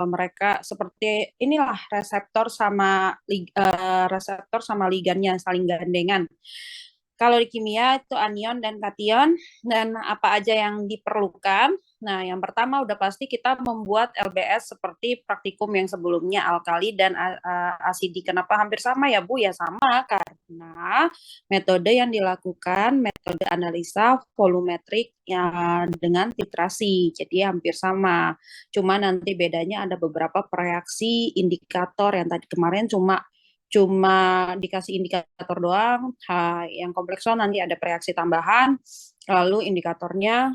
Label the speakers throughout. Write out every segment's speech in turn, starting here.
Speaker 1: mereka seperti inilah reseptor sama ligannya saling gandengan. Kalau di kimia itu anion dan kation dan apa aja yang diperlukan. Nah, yang pertama udah pasti kita membuat LBS seperti praktikum yang sebelumnya alkali dan asidi. Kenapa hampir sama ya Bu? Ya sama karena metode yang dilakukan metode analisa volumetrik ya, dengan titrasi. Jadi hampir sama. Cuma nanti bedanya ada beberapa reaksi indikator yang tadi kemarin cuma cuma dikasih indikator doang. Yang kompleks nanti ada reaksi tambahan, lalu indikatornya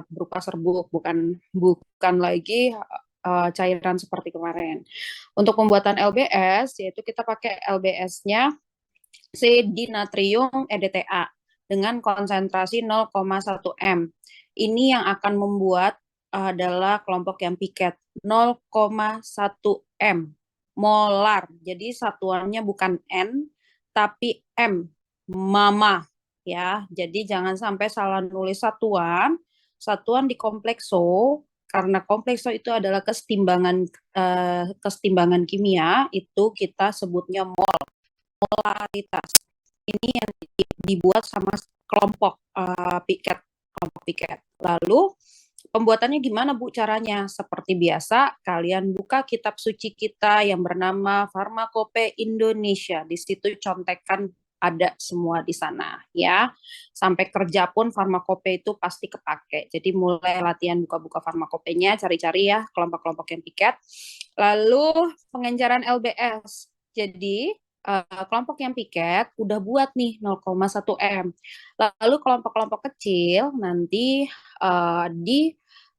Speaker 1: berupa serbuk, bukan lagi cairan seperti kemarin. Untuk pembuatan LBS, yaitu kita pakai LBS-nya C dinatrium EDTA dengan konsentrasi 0,1 m. Ini yang akan membuat adalah kelompok yang piket 0,1 m molar. Jadi satuannya bukan N tapi M, mama ya. Jadi jangan sampai salah nulis satuan. Satuan di komplekso karena komplekso itu adalah kesetimbangan kimia, itu kita sebutnya molaritas. Ini yang dibuat sama kelompok piket. Lalu pembuatannya gimana Bu caranya? Seperti biasa, kalian buka kitab suci kita yang bernama Farmakope Indonesia. Di situ contekan ada semua di sana ya. Sampai kerja pun farmakope itu pasti kepake. Jadi mulai latihan buka-buka farmakopenya, cari-cari ya kelompok-kelompok yang piket. Lalu pengenjaran LBS. Jadi kelompok yang piket udah buat nih 0,1 m. Lalu kelompok-kelompok kecil nanti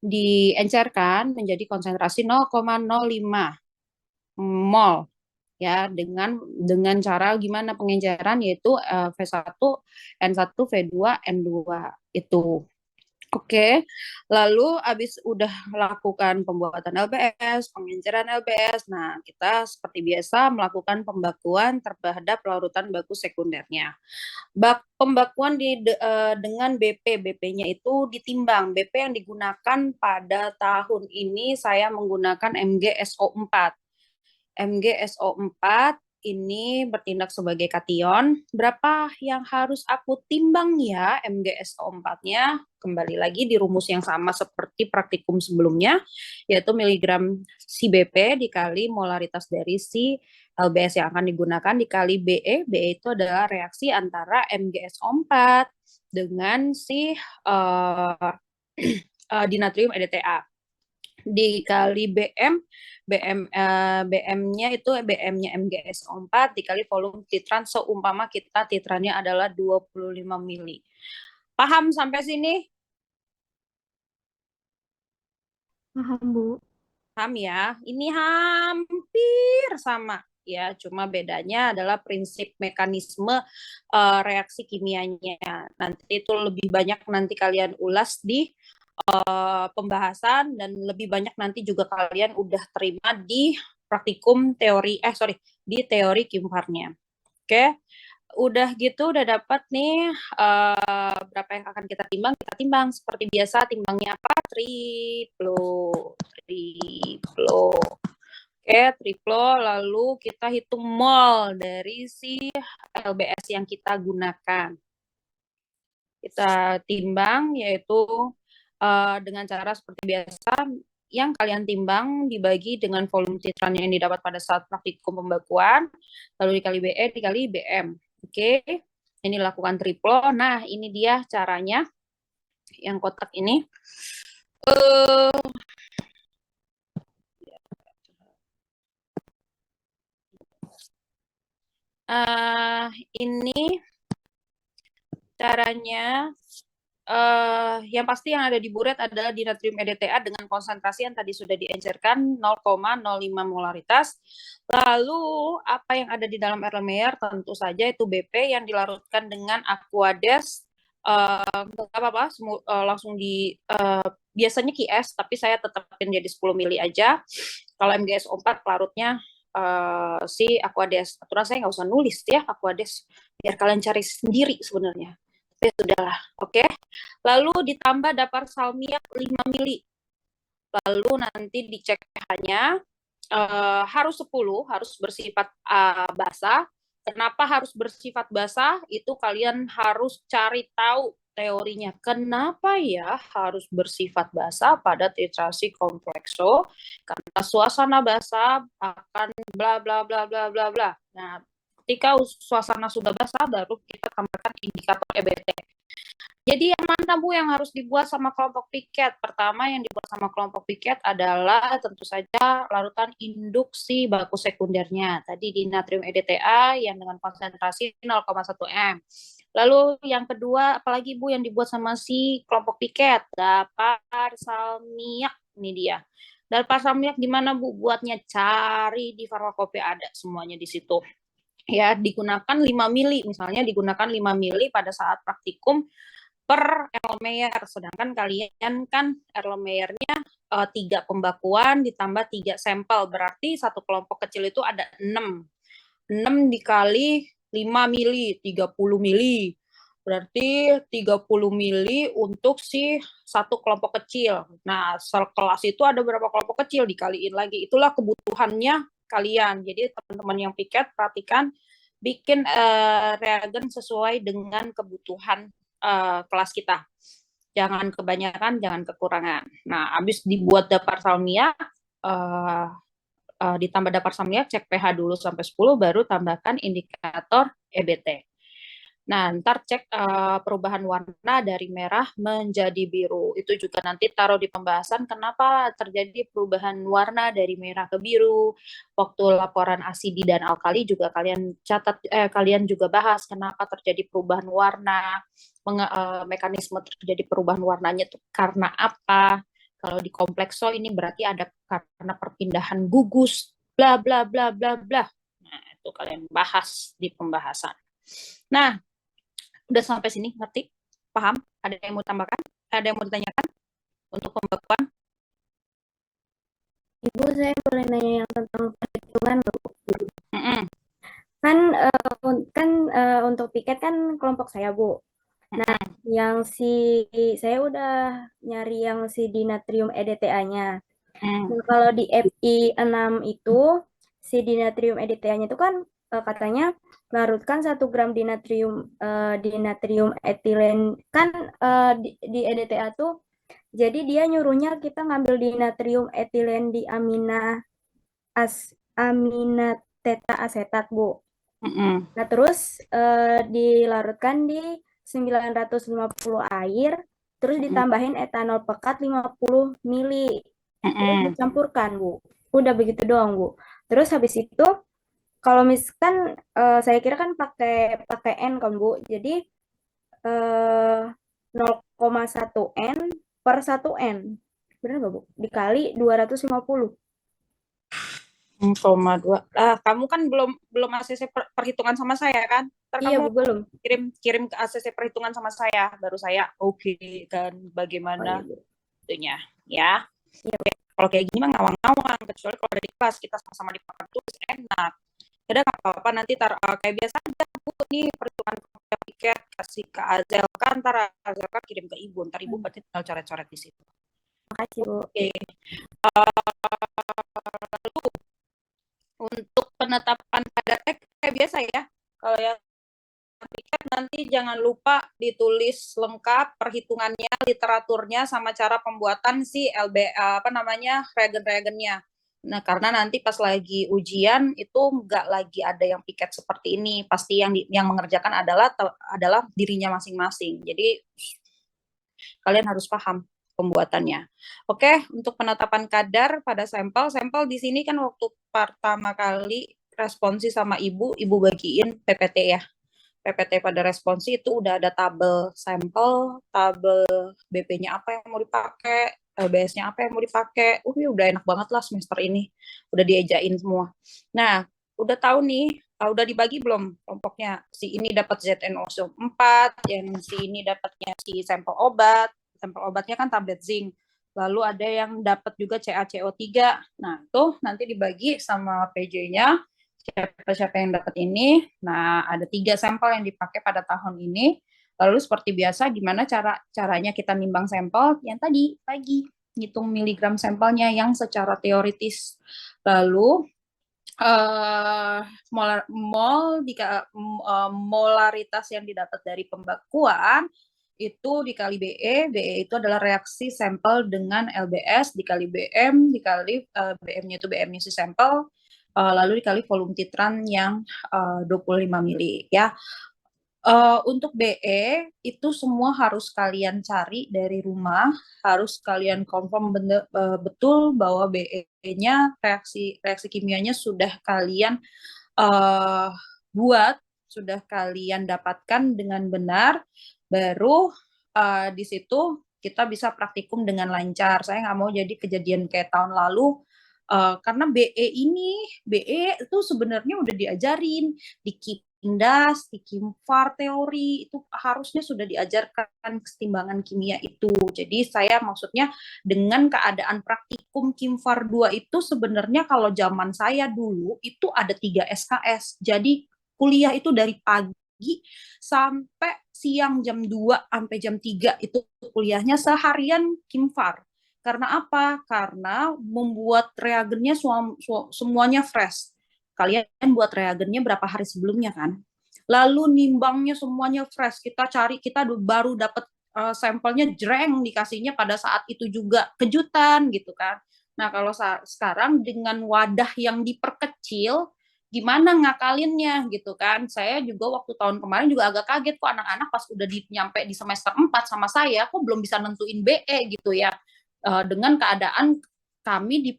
Speaker 1: diencerkan menjadi konsentrasi 0,05 mol ya dengan cara gimana pengenceran yaitu V1, N1, V2, N2 itu. Oke, lalu habis udah lakukan pembuatan LBS, pengenceran LBS, nah kita seperti biasa melakukan pembakuan terhadap larutan baku sekundernya. Pembakuan dengan BP, BP-nya itu ditimbang. BP yang digunakan pada tahun ini saya menggunakan MgSO4. MgSO4 ini bertindak sebagai kation. Berapa yang harus aku timbang ya MgSO4-nya? Kembali lagi di rumus yang sama seperti praktikum sebelumnya, yaitu miligram si BP dikali molaritas dari si LBS yang akan digunakan dikali BE. BE itu adalah reaksi antara MgSO4 dengan si dinatrium EDTA dikali BM-nya itu BM-nya MgSO4 dikali volume titran seumpama kita titrannya adalah 25 mili. Paham sampai sini?
Speaker 2: Paham, Bu.
Speaker 1: Paham ya? Ini hampir sama ya, cuma bedanya adalah prinsip mekanisme reaksi kimianya. Nanti itu lebih banyak nanti kalian ulas di pembahasan dan lebih banyak nanti juga kalian udah terima di praktikum di teori kimparnya. Oke, udah gitu udah dapat nih berapa yang akan kita timbang seperti biasa timbangnya apa triplo. Oke, triplo lalu kita hitung mol dari si LBS yang kita gunakan. Kita timbang yaitu dengan cara seperti biasa yang kalian timbang dibagi dengan volume titran yang didapat pada saat praktikum pembakuan, lalu dikali BE dikali BM. Oke, ini lakukan triplo. Nah, ini dia caranya yang kotak ini. Ini caranya. Yang pasti yang ada di buret adalah dinatrium EDTA dengan konsentrasi yang tadi sudah diencerkan 0,05 molaritas. Lalu apa yang ada di dalam Erlenmeyer tentu saja itu BP yang dilarutkan dengan Aquades. Apa-apa langsung di biasanya QS tapi saya tetapin jadi 10 mili aja. Kalau MgSO4 larutnya si Aquades. Aturan saya nggak usah nulis ya Aquades biar kalian cari sendiri sebenarnya. Tapi sudahlah, oke. Lalu ditambah dapar salmiak 5 mili. lalu nanti dicek pH-nya, harus 10, harus bersifat basah. Kenapa harus bersifat basah? Itu kalian harus cari tahu teorinya. Kenapa ya harus bersifat basah pada titrasi komplekso? Karena suasana basah akan bla bla bla bla bla bla. Nah, ketika suasana sudah basah, baru kita tambahkan indikator EBT. Jadi yang mana Bu yang harus dibuat sama kelompok piket? Pertama yang dibuat sama kelompok piket adalah tentu saja larutan induksi baku sekundernya. Tadi di natrium EDTA yang dengan konsentrasi 0,1 m. Lalu yang kedua apalagi Bu yang dibuat sama si kelompok piket? Dapar salmiak, ini dia. Dapar salmiak di mana Bu buatnya? Cari di farmakopea, ada semuanya di situ. Ya, digunakan 5 mili, misalnya digunakan 5 mili pada saat praktikum per Erlenmeyer, sedangkan kalian kan Erlenmeyer-nya 3 pembakuan ditambah 3 sampel, berarti satu kelompok kecil itu ada 6. 6 dikali 5 mili, 30 mili. Berarti 30 mili untuk si satu kelompok kecil. Nah, sekelas itu ada berapa kelompok kecil, dikaliin lagi. Itulah kebutuhannya kalian. Jadi teman-teman yang piket, perhatikan bikin reagen sesuai dengan kebutuhan kelas kita. Jangan kebanyakan, jangan kekurangan. Nah, habis dibuat dapar salmiak, ditambah dapar salmiak, cek pH dulu sampai 10, baru tambahkan indikator EBT. Nah, ntar cek perubahan warna dari merah menjadi biru. Itu juga nanti taruh di pembahasan kenapa terjadi perubahan warna dari merah ke biru. Waktu laporan asidi dan alkali juga kalian catat, kalian juga bahas kenapa terjadi perubahan warna, mekanisme terjadi perubahan warnanya itu karena apa. Kalau di komplekso ini berarti ada karena perpindahan gugus, bla bla bla bla bla. Nah, itu kalian bahas di pembahasan. Nah, udah sampai sini, ngerti? Paham? Ada yang mau tambahkan? Ada yang mau ditanyakan untuk pembakuan?
Speaker 2: Ibu, saya boleh nanya yang tentang perhitungan, Bu?
Speaker 1: Mm-mm.
Speaker 2: Kan untuk piket kan kelompok saya, Bu. Nah, yang saya udah nyari yang si di natrium EDTA-nya. Nah, kalau di FI 6 itu, si di natrium EDTA-nya itu kan katanya larutkan 1 gram di natrium etilen. Kan di EDTA tuh, jadi dia nyuruhnya kita ngambil di natrium etilen di amina teta asetat, Bu. Nah, terus dilarutkan di 950 air, terus ditambahin etanol pekat 50 mili. Terus dicampurkan, Bu. Udah begitu doang, Bu. Terus habis itu kalau misalkan saya kira kan pakai pakai N kan, Bu. Jadi 0,1 N per 1 N. Benar nggak, Bu? Dikali 250.
Speaker 1: 0,2. Kamu kan belum ACC perhitungan sama saya kan? Ntar
Speaker 2: Iya,
Speaker 1: kamu
Speaker 2: Bu, belum.
Speaker 1: kirim ke ACC perhitungan sama saya, baru saya oke kan bagaimana itunya ya. Kalau kayak gini mah ngawang-ngawang, kecuali kalau dari kelas kita sama-sama di papan tulis enak. Udah nggak apa-apa, nanti kayak biasa aja Bu nih perhitungan tiket kasih ke Azel kan, ntar Azel kan kirim ke Ibu, ntar Ibu berarti tinggal coret-coret di situ.
Speaker 2: Makasih, Bu.
Speaker 1: Oke. Lalu untuk penetapan kadar kayak biasa ya. Kalau yang tiket nanti jangan lupa ditulis lengkap perhitungannya, literaturnya sama cara pembuatan si reagen-reagennya. Nah, karena nanti pas lagi ujian itu nggak lagi ada yang piket seperti ini. Pasti yang mengerjakan adalah dirinya masing-masing. Jadi kalian harus paham pembuatannya. Oke, untuk penetapan kadar pada sampel di sini kan waktu pertama kali responsi sama ibu bagiin PPT ya. PPT pada responsi itu udah ada tabel sampel, tabel BP-nya apa yang mau dipakai, LBS-nya apa yang mau dipakai. Udah enak banget lah semester ini. Udah diejain semua. Nah, udah tahu nih, udah dibagi belum kelompoknya? Si ini dapat ZNO4, yang si ini dapatnya si sampel obat. Sampel obatnya kan tablet zinc. Lalu ada yang dapat juga CaCO3. Nah, tuh nanti dibagi sama PJ-nya siapa-siapa yang dapat ini. Nah, ada 3 sampel yang dipakai pada tahun ini. Lalu seperti biasa, gimana caranya kita nimbang sampel? Yang tadi, pagi. ngitung miligram sampelnya yang secara teoritis. Lalu molaritas yang didapat dari pembakuan itu dikali BE itu adalah reaksi sampel dengan LBS dikali BM dikali BM-nya itu BM-nya si sampel, lalu dikali volume titran yang 25 mili ya. Untuk BE itu semua harus kalian cari dari rumah, harus kalian confirm betul bahwa BE-nya reaksi kimianya sudah kalian uh, buat, sudah kalian dapatkan dengan benar, baru di situ kita bisa praktikum dengan lancar. Saya nggak mau jadi kejadian kayak tahun lalu. Karena BE itu sebenarnya udah diajarin di Indas, di Kimfar teori itu harusnya sudah diajarkan kesetimbangan kimia itu. Jadi saya maksudnya dengan keadaan praktikum Kimfar 2 itu sebenarnya kalau zaman saya dulu itu ada 3 SKS. Jadi kuliah itu dari pagi sampai siang jam 2 sampai jam 3 itu kuliahnya seharian Kimfar. Karena apa? Karena membuat reagennya semuanya fresh. Kalian buat reagennya berapa hari sebelumnya kan? Lalu nimbangnya semuanya fresh. Kita cari, kita baru dapat sampelnya jreng dikasihnya pada saat itu juga kejutan gitu kan. Nah kalau sekarang dengan wadah yang diperkecil, gimana ngakalinnya gitu kan. Saya juga waktu tahun kemarin juga agak kaget kok anak-anak pas udah nyampe di semester 4 sama saya, kok belum bisa nentuin BE gitu ya. Dengan keadaan kami di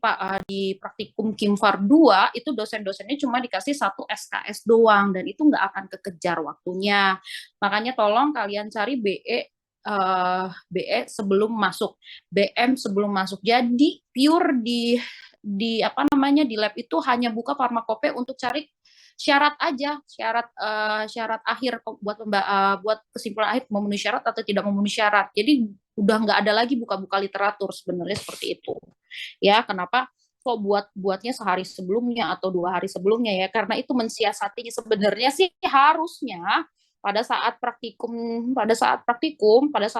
Speaker 1: praktikum Kimfar 2 itu dosen-dosennya cuma dikasih 1 SKS doang dan itu nggak akan kekejar waktunya. Makanya tolong kalian cari BE sebelum masuk, BM sebelum masuk. Jadi pure di apa namanya di lab itu hanya buka farmakope untuk cari syarat aja, syarat akhir buat kesimpulan akhir memenuhi syarat atau tidak memenuhi syarat. Jadi udah nggak ada lagi buka-buka literatur sebenarnya seperti itu. Ya, kenapa kok buatnya sehari sebelumnya atau 2 hari sebelumnya ya? Karena itu mensiasatinya sebenarnya sih harusnya pada saat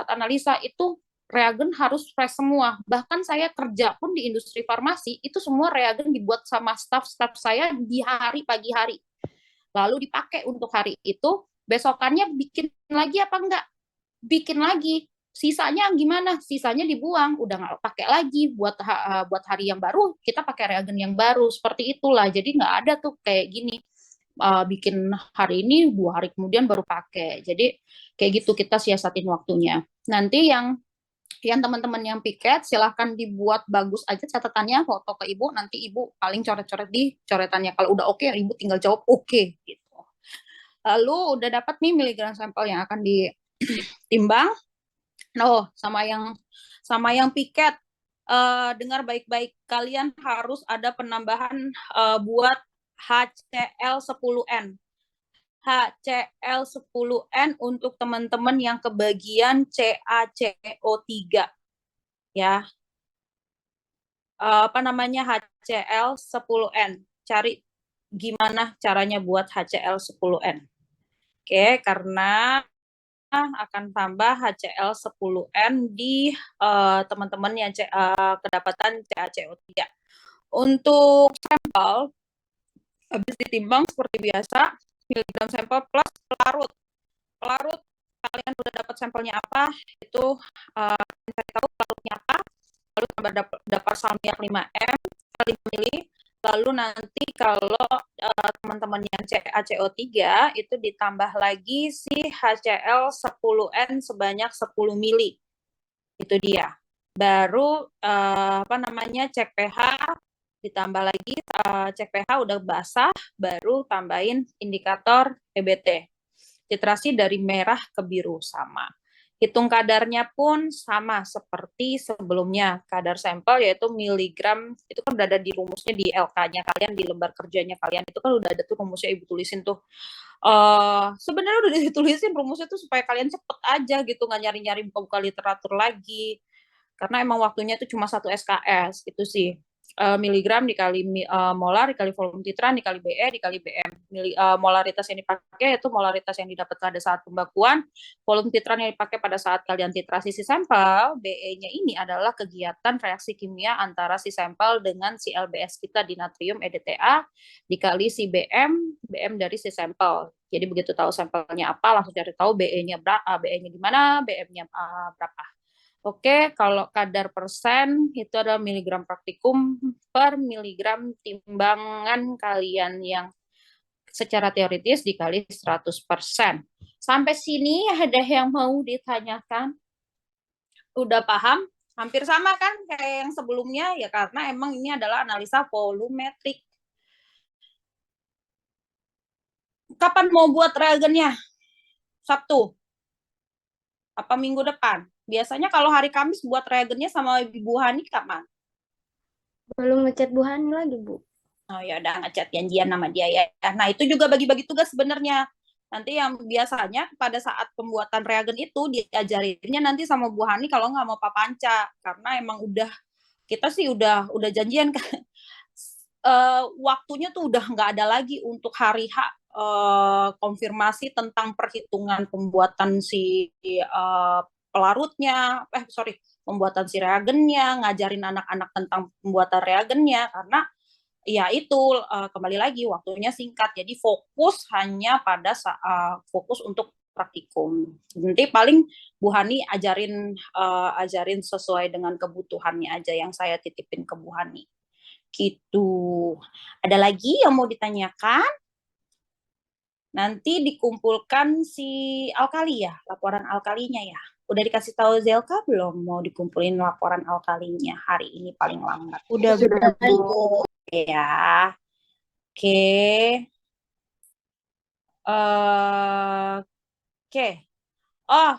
Speaker 1: analisa itu reagen harus fresh semua. Bahkan saya kerja pun di industri farmasi itu semua reagen dibuat sama staff-staff saya di pagi hari. Lalu dipakai untuk hari itu, besokannya bikin lagi apa enggak? Bikin lagi. Sisanya gimana? Sisanya dibuang, udah nggak pakai lagi buat hari yang baru, kita pakai reagen yang baru seperti itulah. Jadi nggak ada tuh kayak gini bikin hari ini 2 hari kemudian baru pakai. Jadi kayak gitu kita siasatin waktunya. Nanti yang teman-teman yang piket silahkan dibuat bagus aja catatannya, foto ke ibu, nanti ibu paling coret-coret di coretannya. Kalau udah oke, ibu tinggal jawab oke gitu. Lalu udah dapat nih miligram sampel yang akan ditimbang. Oh, sama yang piket, dengar baik-baik, kalian harus ada penambahan buat HCl10N. HCl10N untuk teman-teman yang kebagian CaCO3 ya. Apa namanya HCl10N. Cari gimana caranya buat HCl10N. Oke, karena akan tambah HCl10N di teman-teman yang kedapatan CaCO3. Untuk sampel, habis ditimbang seperti biasa, miligram sampel plus pelarut. Pelarut, kalian udah dapat sampelnya apa, itu saya tahu pelarutnya apa, lalu dapat salmiak 5M, 5 mili, lalu nanti kalau teman-teman yang CaCO3 itu ditambah lagi si HCl10N sebanyak 10 mili. Itu dia. Baru apa namanya cek pH, ditambah lagi cek pH udah basah, baru tambahin indikator EBT. Titrasi dari merah ke biru sama. Hitung kadarnya pun sama seperti sebelumnya. Kadar sampel yaitu miligram, itu kan udah ada di rumusnya di LK-nya kalian, di lembar kerjanya kalian, itu kan udah ada tuh rumusnya, ibu tulisin tuh. Sebenarnya udah ditulisin rumusnya tuh supaya kalian cepet aja gitu, nggak nyari-nyari buka-buka literatur lagi. Karena emang waktunya itu cuma 1 SKS, gitu sih. miligram dikali molar dikali volume titran dikali BE dikali BM. Molaritas yang dipakai itu molaritas yang didapat pada saat pembakuan, volume titran yang dipakai pada saat kalian titrasi si sampel, BE-nya ini adalah kegiatan reaksi kimia antara si sampel dengan si LBS kita di natrium EDTA dikali si BM dari si sampel. Jadi begitu tahu sampelnya apa, langsung cari tahu BE-nya berapa, BE-nya di mana, BM-nya berapa. Oke, kalau kadar persen itu adalah miligram praktikum per miligram timbangan kalian yang secara teoritis dikali 100%. Sampai sini ada yang mau ditanyakan? Udah paham? Hampir sama kan kayak yang sebelumnya ya, karena emang ini adalah analisa volumetrik. Kapan mau buat reagennya? Sabtu? Apa minggu depan? Biasanya kalau hari Kamis buat reagennya sama Ibu Hani kapan?
Speaker 2: Belum ngechat Bu Hani lagi, Bu.
Speaker 1: Oh ya udah ngechat janjian sama dia ya. Nah itu juga bagi-bagi tugas sebenarnya. Nanti yang biasanya pada saat pembuatan reagen itu diajarinnya nanti sama Bu Hani kalau nggak mau Pak Panca, karena emang udah kita sih udah janjian kan. Waktunya tuh udah nggak ada lagi untuk hari H konfirmasi tentang perhitungan pembuatan si pelarutnya, pembuatan si reagennya, ngajarin anak-anak tentang pembuatan reagennya, karena ya itu kembali lagi waktunya singkat, jadi fokus hanya pada fokus untuk praktikum. Nanti paling Bu Hani ajarin sesuai dengan kebutuhannya aja yang saya titipin ke Bu Hani. Gitu. Ada lagi yang mau ditanyakan? Nanti dikumpulkan si alkali ya, laporan alkalinya ya. Udah dikasih tahu Zelka belum mau dikumpulin laporan alkalinya hari ini paling lambat?
Speaker 2: Udah, Bu.
Speaker 1: Ya. Oke. Oke. Oh,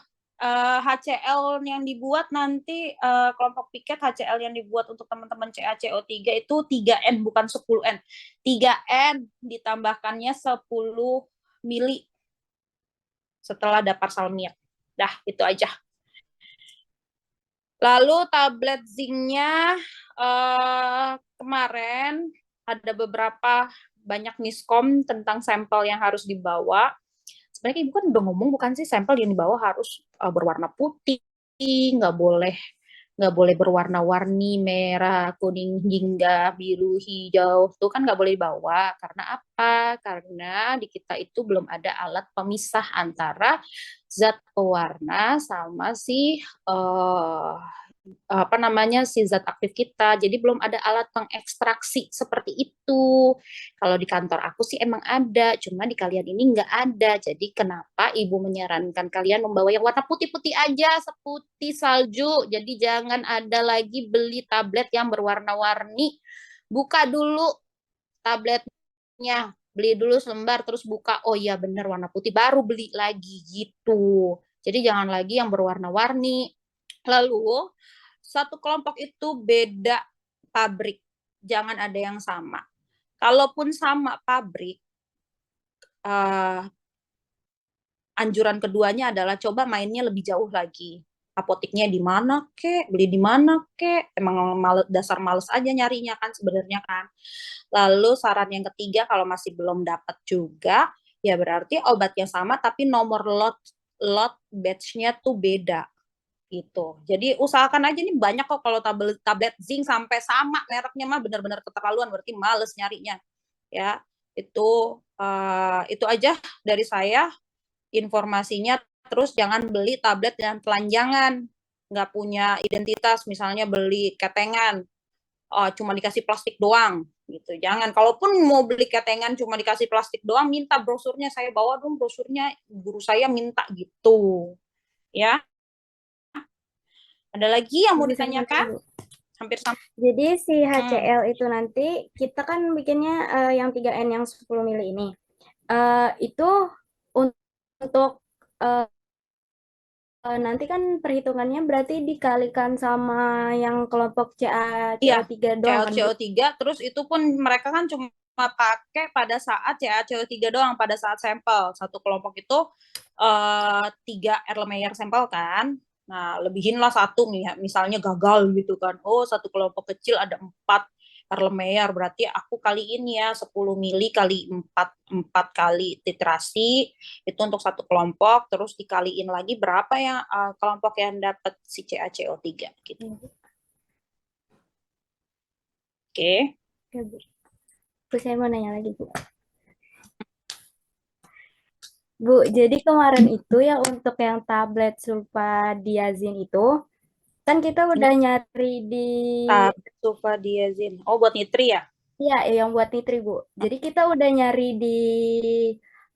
Speaker 1: HCl yang dibuat nanti kelompok piket HCl yang dibuat untuk teman-teman CaCO3 itu 3N bukan 10N. 3N ditambahkannya 10 mili setelah dapar salmiak. Dah, itu aja. Lalu tablet zincnya kemarin ada beberapa banyak miskom tentang sampel yang harus dibawa. Sebenarnya ibu kan udah ngomong bukan sih, sampel yang dibawa harus berwarna putih, nggak boleh berwarna-warni merah, kuning, hingga biru, hijau, itu kan nggak boleh dibawa. Karena apa? Karena di kita itu belum ada alat pemisah antara zat pewarna sama si apa namanya si zat aktif kita. Jadi belum ada alat pengekstraksi seperti itu. Kalau di kantor aku sih emang ada, cuma di kalian ini nggak ada. Jadi kenapa ibu menyarankan kalian membawa yang warna putih-putih aja, seputih salju. Jadi jangan ada lagi beli tablet yang berwarna-warni. Buka dulu tabletnya, beli dulu selembar terus buka. Oh iya bener warna putih, baru beli lagi gitu. Jadi jangan lagi yang berwarna-warni. Lalu satu kelompok itu beda pabrik, jangan ada yang sama. Kalaupun sama pabrik, anjuran keduanya adalah coba mainnya lebih jauh lagi. Apoteknya di mana kek, beli di mana kek, emang dasar males aja nyarinya kan sebenarnya kan. Lalu saran yang ketiga kalau masih belum dapat juga, ya berarti obatnya sama tapi nomor lot batch-nya tuh beda gitu. Jadi usahakan aja nih, banyak kok kalau tablet zinc sampai sama mereknya mah benar-benar keterlaluan, berarti males nyarinya. Ya, itu aja dari saya informasinya. Terus jangan beli tablet yang telanjangan, nggak punya identitas, misalnya beli ketengan, cuma dikasih plastik doang gitu. Jangan, kalaupun mau beli ketengan cuma dikasih plastik doang, minta brosurnya, saya bawa dong brosurnya, guru saya minta gitu. Ya, ada lagi yang mau ditanyakan? Hampir sama.
Speaker 2: Jadi si HCl itu nanti kita kan bikinnya yang 3N yang 10 mili ini. Itu untuk nanti kan perhitungannya berarti dikalikan sama yang kelompok CaCO3 doang kan, Bu?
Speaker 1: CaCO3, terus itu pun mereka kan cuma pakai pada saat CaCO3 doang, pada saat sampel. Satu kelompok itu 3 Erlenmeyer sampel kan. Nah, lebihin lah satu nih, misalnya gagal gitu kan. Oh, satu kelompok kecil ada 4 Erlenmeyer, berarti aku kaliin ya 10 mili kali 4 kali titrasi, itu untuk satu kelompok, terus dikaliin lagi berapa ya kelompok yang dapat si CaCO3 gitu. Oke.
Speaker 2: Oke, Bu. Terus saya mau nanya lagi, Bu. Bu, jadi kemarin itu ya untuk yang tablet sulfadiazin itu, kan kita udah nyari di,
Speaker 1: Tablet sulfadiazin. Oh, buat nitri ya?
Speaker 2: ya yang buat nitri, Bu. Jadi kita udah nyari di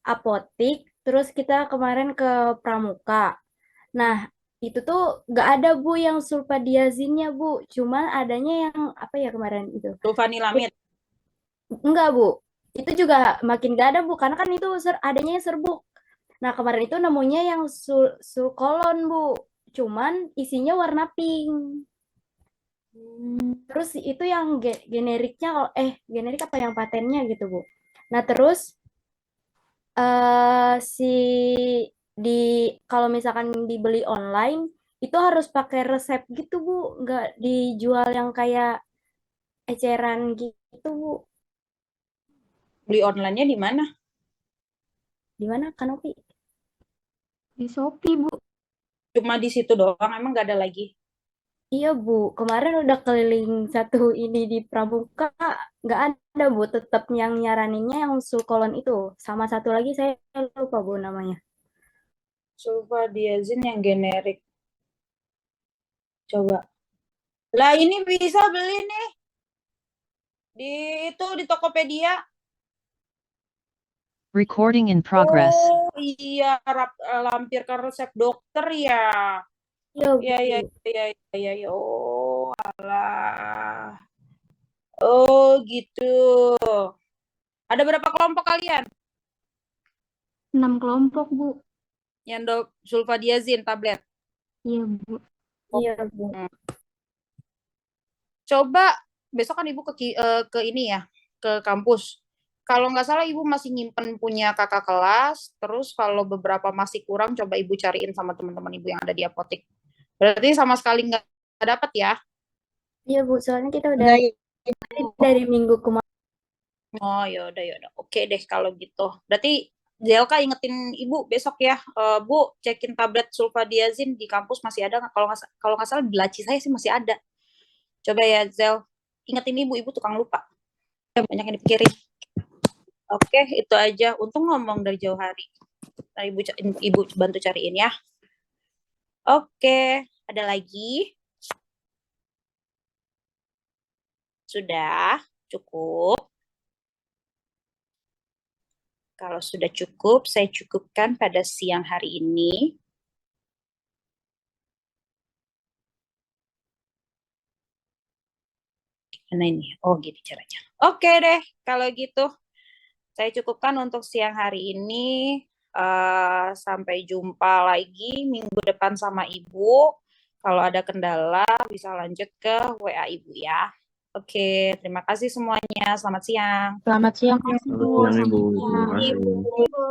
Speaker 2: apotik, terus kita kemarin ke Pramuka. Nah, itu tuh nggak ada, Bu, yang sulfadiazinnya, Bu. Cuman adanya yang, apa ya kemarin itu?
Speaker 1: Sulfanilamid.
Speaker 2: Enggak, Bu. Itu juga makin gak ada, Bu, karena kan itu adanya serbuk. Nah, kemarin itu nemunya yang sulkolon, Bu. Cuman isinya warna pink. Terus itu yang generiknya, generik apa yang patennya gitu, Bu. Nah, terus si di kalau misalkan dibeli online itu harus pakai resep gitu, Bu. Nggak dijual yang kayak eceran gitu, Bu.
Speaker 1: Beli online-nya di mana?
Speaker 2: Di mana, Kanopi?
Speaker 3: Di Shopee, Bu.
Speaker 1: Cuma di situ doang, emang nggak ada lagi?
Speaker 2: Iya, Bu. Kemarin udah keliling satu ini di Pramuka, nggak ada, Bu. Tetap yang nyaraninnya yang sulkolon itu. Sama satu lagi saya lupa, Bu, namanya.
Speaker 1: Sulfadiazin yang generik. Coba. Lah ini bisa beli nih. Di Tokopedia.
Speaker 4: Recording in progress.
Speaker 1: Oh iya, lampirkan resep dokter ya.
Speaker 2: Iya, Bu.
Speaker 1: Iya. Oh, alah. Oh, gitu. Ada berapa kelompok kalian?
Speaker 3: 6 kelompok, Bu.
Speaker 1: Yang sulfadiazin tablet.
Speaker 3: Iya, Bu.
Speaker 2: Iya, Bu.
Speaker 1: Coba besok kan ibu ke ini ya, ke kampus. Kalau nggak salah ibu masih nyimpen punya kakak kelas, terus kalau beberapa masih kurang coba ibu cariin sama teman-teman ibu yang ada di apotek. Berarti sama sekali nggak dapat ya?
Speaker 2: Iya, Bu. Soalnya kita udah dari minggu kemarin.
Speaker 1: Oh, yaudah. Oke deh kalau gitu. Berarti Zelka ingetin ibu besok ya, Bu, cekin tablet sulfadiazin di kampus masih ada nggak? Kalau nggak salah di laci saya sih masih ada. Coba ya Zel, ingetin ibu tukang lupa. Banyak yang dipikirin. Oke, itu aja. Untung ngomong dari jauh hari. Nah, ibu bantu cariin ya. Oke, ada lagi? Sudah, cukup. Kalau sudah cukup, saya cukupkan pada siang hari ini. Gimana ini? Oh, gitu caranya. Oke deh, kalau gitu. Saya cukupkan untuk siang hari ini. Sampai jumpa lagi minggu depan sama Ibu. Kalau ada kendala, bisa lanjut ke WA Ibu ya. Oke, terima kasih semuanya. Selamat siang.
Speaker 3: Selamat siang, Bu.
Speaker 5: Selamat siang, Ibu. Terima
Speaker 1: Ibu.
Speaker 5: kasih.
Speaker 3: Bu.